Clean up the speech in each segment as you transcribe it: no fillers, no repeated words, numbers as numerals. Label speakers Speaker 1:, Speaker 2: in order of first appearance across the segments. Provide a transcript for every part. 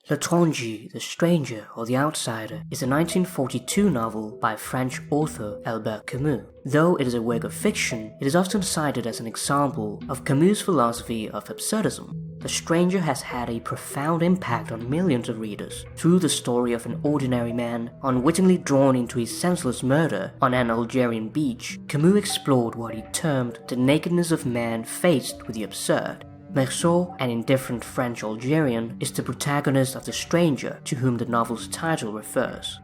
Speaker 1: L'étranger, The Stranger or The Outsider is a 1942 novel by French author Albert Camus. Though it is a work of fiction, it is often cited as an example of Camus' philosophy of absurdism. The Stranger has had a profound impact on millions of readers through the story of an ordinary man unwittingly drawn into a senseless murder on an Algerian beach. Camus explored what he termed the nakedness of man faced with the absurd. Meursault, an indifferent French Algerian, is the protagonist of The Stranger, to whom the novel's title refers.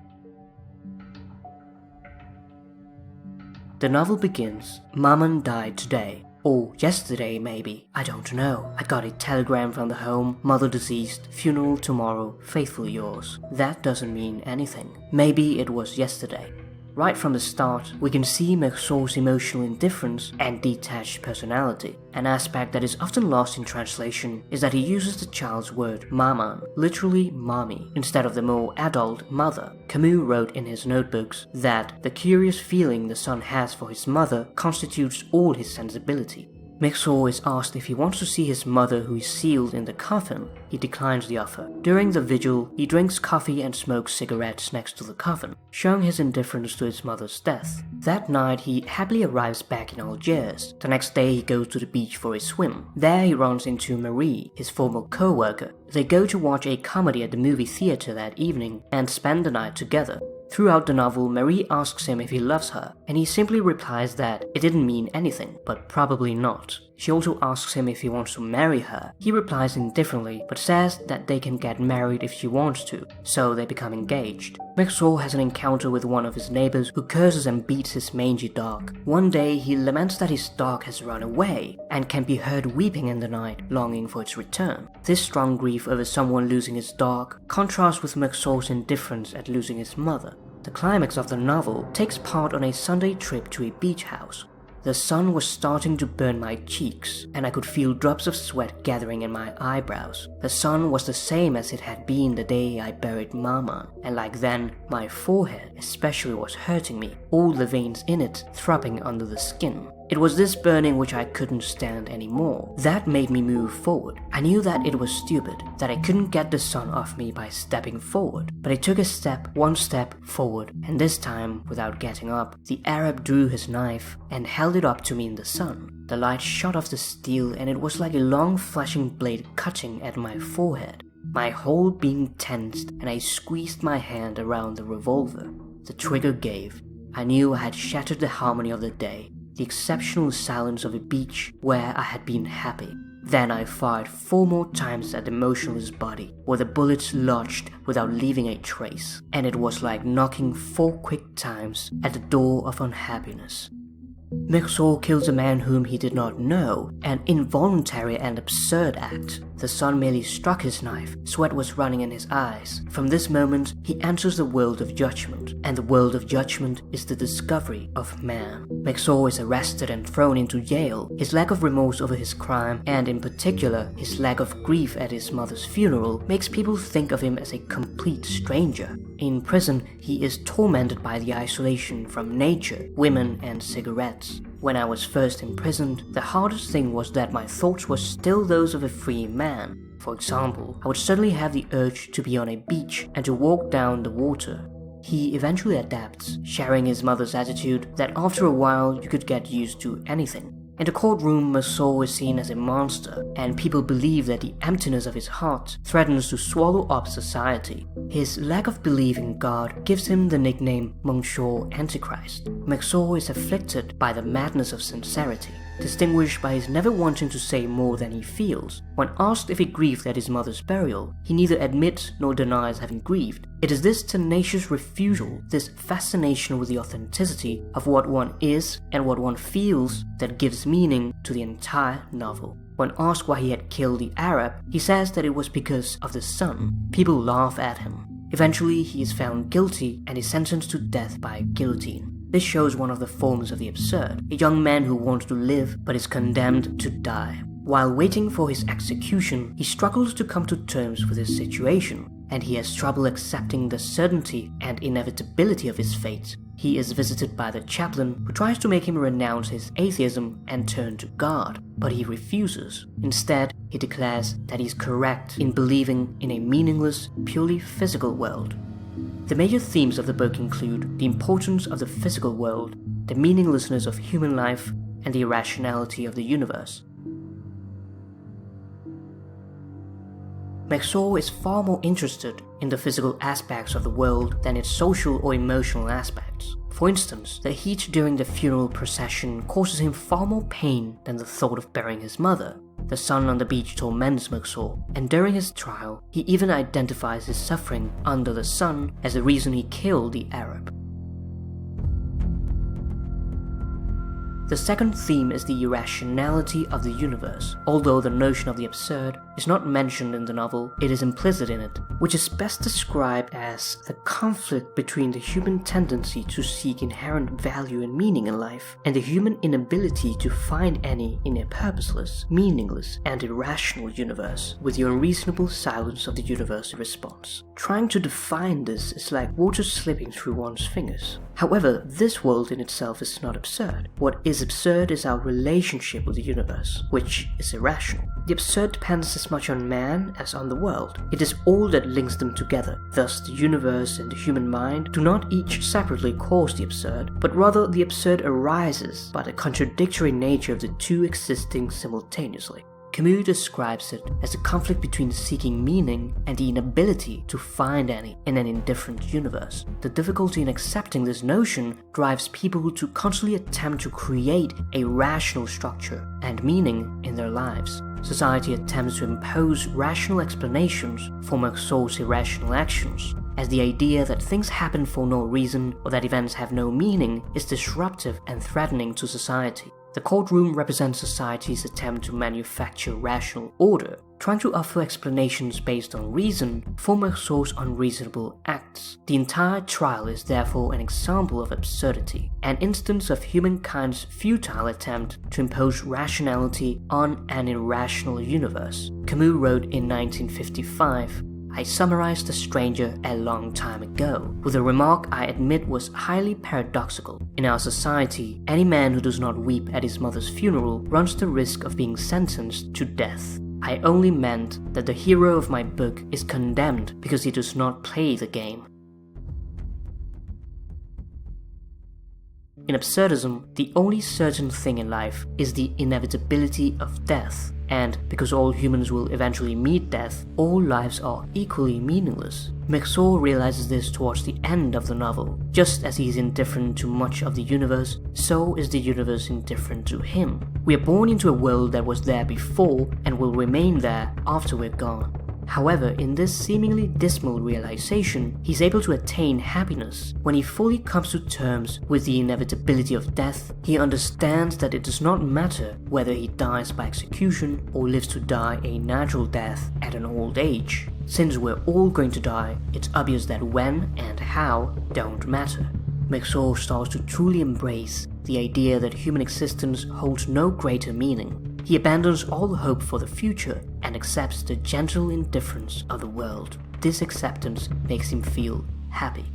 Speaker 1: The novel begins, "Maman died today. Or yesterday maybe, I don't know. I got a telegram from the home, mother deceased, funeral tomorrow, faithfully yours." That doesn't mean anything. Maybe it was yesterday. Right from the start, we can see Meursault's emotional indifference and detached personality. An aspect that is often lost in translation is that he uses the child's word maman, literally mommy, instead of the more adult mother. Camus wrote in his notebooks that the curious feeling the son has for his mother constitutes all his sensibility. Meursault is asked if he wants to see his mother, who is sealed in the coffin. He declines the offer. During the vigil, he drinks coffee and smokes cigarettes next to the coffin, showing his indifference to his mother's death. That night, he happily arrives back in Algiers. The next day, he goes to the beach for a swim. There, he runs into Marie, his former co-worker. They go to watch a comedy at the movie theater that evening and spend the night together. Throughout the novel, Marie asks him if he loves her, and he simply replies that it didn't mean anything, but probably not. She also asks him if he wants to marry her. He replies indifferently, but says that they can get married if she wants to, so they become engaged. Meursault has an encounter with one of his neighbors who curses and beats his mangy dog. One day, he laments that his dog has run away, and can be heard weeping in the night, longing for its return. This strong grief over someone losing his dog contrasts with Meursault's indifference at losing his mother. The climax of the novel takes part on a Sunday trip to a beach house. The sun was starting to burn my cheeks, and I could feel drops of sweat gathering in my eyebrows. The sun was the same as it had been the day I buried Mama, and like then, my forehead especially was hurting me, all the veins in it throbbing under the skin. It was this burning which I couldn't stand anymore. That made me move forward. I knew that it was stupid, that I couldn't get the sun off me by stepping forward. But I took one step forward, and this time, without getting up, the Arab drew his knife and held it up to me in the sun. The light shot off the steel, and it was like a long flashing blade cutting at my forehead. My whole being tensed, and I squeezed my hand around the revolver. The trigger gave. I knew I had shattered the harmony of the day. The exceptional silence of a beach where I had been happy. Then I fired 4 more times at the motionless body, where the bullets lodged without leaving a trace, and it was like knocking 4 quick times at the door of unhappiness. Meursault kills a man whom he did not know, an involuntary and absurd act. The sun merely struck his knife, sweat was running in his eyes. From this moment, he enters the world of judgment, and the world of judgment is the discovery of man. Meursault is arrested and thrown into jail. His lack of remorse over his crime, and in particular, his lack of grief at his mother's funeral, makes people think of him as a complete stranger. In prison, he is tormented by the isolation from nature, women, and cigarettes. When I was first imprisoned, the hardest thing was that my thoughts were still those of a free man. For example, I would suddenly have the urge to be on a beach and to walk down the water. He eventually adapts, sharing his mother's attitude that after a while you could get used to anything. In the courtroom, Meursault is seen as a monster, and people believe that the emptiness of his heart threatens to swallow up society. His lack of belief in God gives him the nickname Monsieur Antichrist. Meursault is afflicted by the madness of sincerity, distinguished by his never wanting to say more than he feels. When asked if he grieved at his mother's burial, he neither admits nor denies having grieved. It is this tenacious refusal, this fascination with the authenticity of what one is and what one feels, that gives meaning to the entire novel. When asked why he had killed the Arab, he says that it was because of the sun. People laugh at him. Eventually, he is found guilty and is sentenced to death by guillotine. This shows one of the forms of the absurd, a young man who wants to live but is condemned to die. While waiting for his execution, he struggles to come to terms with his situation, and he has trouble accepting the certainty and inevitability of his fate. he is visited by the chaplain who tries to make him renounce his atheism and turn to God, but he refuses. Instead, he declares that he's correct in believing in a meaningless, purely physical world. The major themes of the book include the importance of the physical world, the meaninglessness of human life, and the irrationality of the universe. Meursault is far more interested in the physical aspects of the world than its social or emotional aspects. For instance, the heat during the funeral procession causes him far more pain than the thought of burying his mother. The sun on the beach torments Meursault, and during his trial, he even identifies his suffering under the sun as the reason he killed the Arab. The second theme is the irrationality of the universe. Although the notion of the absurd is not mentioned in the novel, it is implicit in it, which is best described as the conflict between the human tendency to seek inherent value and meaning in life, and the human inability to find any in a purposeless, meaningless, and irrational universe, with the unreasonable silence of the universe in response. Trying to define this is like water slipping through one's fingers. However, this world in itself is not absurd. What is absurd is our relationship with the universe, which is irrational. The absurd depends as much on man as on the world. It is all that links them together. Thus, the universe and the human mind do not each separately cause the absurd, but rather the absurd arises by the contradictory nature of the two existing simultaneously. Camus describes it as a conflict between seeking meaning and the inability to find any in an indifferent universe. The difficulty in accepting this notion drives people to constantly attempt to create a rational structure and meaning in their lives. Society attempts to impose rational explanations for Meursault's irrational actions, as the idea that things happen for no reason or that events have no meaning is disruptive and threatening to society. The courtroom represents society's attempt to manufacture rational order, trying to offer explanations based on reason for Meursault's unreasonable acts. The entire trial is therefore an example of absurdity, an instance of humankind's futile attempt to impose rationality on an irrational universe. Camus wrote in 1955, "I summarized The Stranger a long time ago, with a remark I admit was highly paradoxical. In our society, any man who does not weep at his mother's funeral runs the risk of being sentenced to death. I only meant that the hero of my book is condemned because he does not play the game." In Absurdism, the only certain thing in life is the inevitability of death, and because all humans will eventually meet death, all lives are equally meaningless. Meursault realizes this towards the end of the novel. Just as he is indifferent to much of the universe, so is the universe indifferent to him. We are born into a world that was there before and will remain there after we're gone. However, in this seemingly dismal realization, he's able to attain happiness. When he fully comes to terms with the inevitability of death, he understands that it does not matter whether he dies by execution or lives to die a natural death at an old age. Since we're all going to die, it's obvious that when and how don't matter. Meursault starts to truly embrace the idea that human existence holds no greater meaning. He abandons all hope for the future and accepts the gentle indifference of the world. This acceptance makes him feel happy.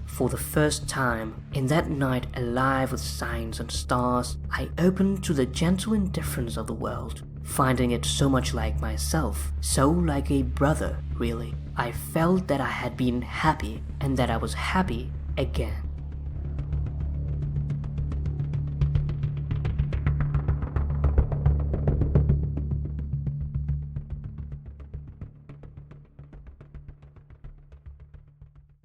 Speaker 1: For the first time, in that night alive with signs and stars, I opened to the gentle indifference of the world, finding it so much like myself, so like a brother, really. I felt that I had been happy and that I was happy again.